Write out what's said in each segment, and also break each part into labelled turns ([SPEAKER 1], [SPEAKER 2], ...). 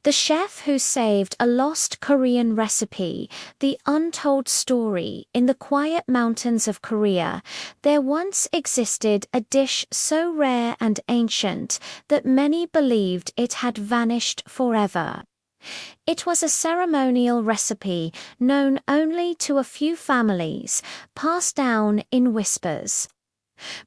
[SPEAKER 1] The chef who saved a lost Korean recipe, the untold story. In the quiet mountains of Korea, there once existed a dish so rare and ancient that many believed it had vanished forever. It was a ceremonial recipe known only to a few families, passed down in whispers,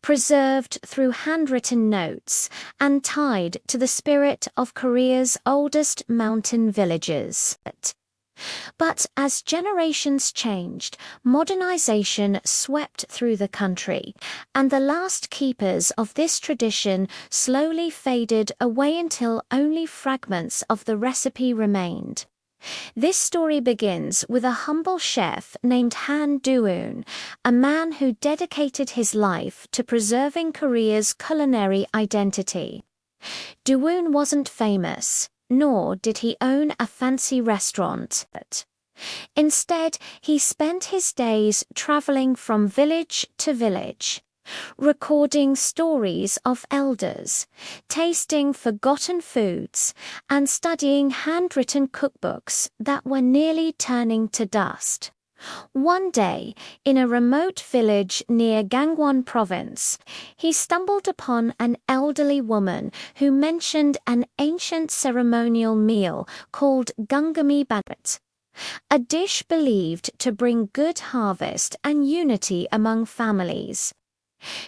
[SPEAKER 1] preserved through handwritten notes, and tied to the spirit of Korea's oldest mountain villages. But as generations changed, modernization swept through the country, and the last keepers of this tradition slowly faded away until only fragments of the recipe remained. This story begins with a humble chef named Han Do-eun, a man who dedicated his life to preserving Korea's culinary identity. Do-eun wasn't famous, nor did he own a fancy restaurant. Instead, he spent his days traveling from village to village, recording stories of elders, tasting forgotten foods, and studying handwritten cookbooks that were nearly turning to dust. One day, in a remote village near Gangwon province, he stumbled upon an elderly woman who mentioned an ancient ceremonial meal called gungami banquet, a dish believed to bring good harvest and unity among families.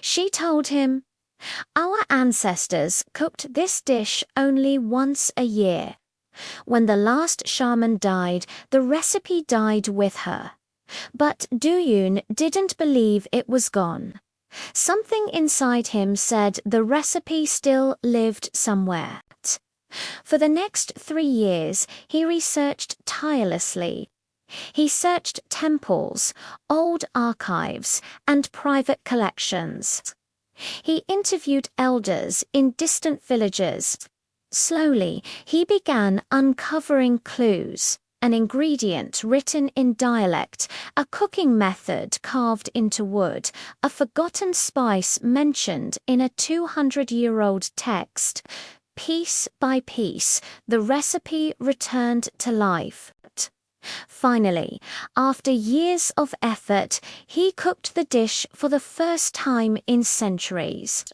[SPEAKER 1] She told him, "Our ancestors cooked this dish only once a year. When the last shaman died, the recipe died with her." But Do-eun didn't believe it was gone. Something inside him said the recipe still lived somewhere. For the next 3 years, he researched tirelessly. He searched temples, old archives, and private collections. He interviewed elders in distant villages. Slowly, he began uncovering clues: an ingredient written in dialect, a cooking method carved into wood, a forgotten spice mentioned in a 200-year-old text. Piece by piece, the recipe returned to life. Finally, after years of effort, he cooked the dish for the first time in centuries.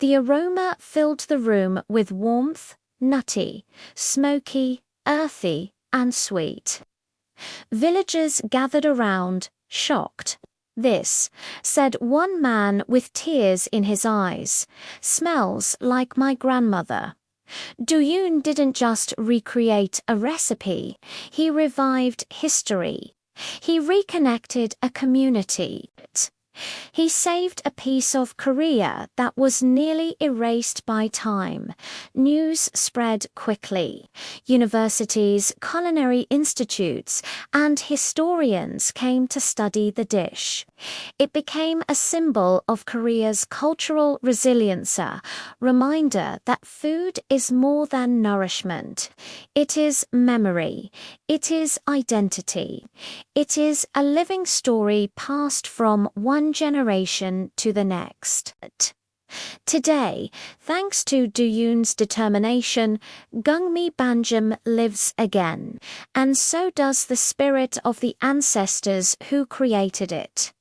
[SPEAKER 1] The aroma filled the room with warmth, nutty, smoky, earthy, and sweet. Villagers gathered around, shocked. "This," said one man with tears in his eyes, "smells like my grandmother." Do-eun didn't just recreate a recipe, he revived history. He reconnected a community. He saved a piece of Korea that was nearly erased by time. News spread quickly. Universities, culinary institutes, and historians came to study the dish. It became a symbol of Korea's cultural resilience, a reminder that food is more than nourishment. It is memory. It is identity. It is a living story passed from one generation to the next. Today, thanks to Do-eun's determination, gungmi banjim lives again, and so does the spirit of the ancestors who created it.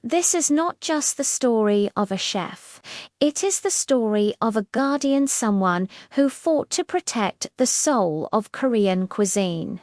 [SPEAKER 1] This is not just the story of a chef. It is the story of a guardian, someone who fought to protect the soul of Korean cuisine.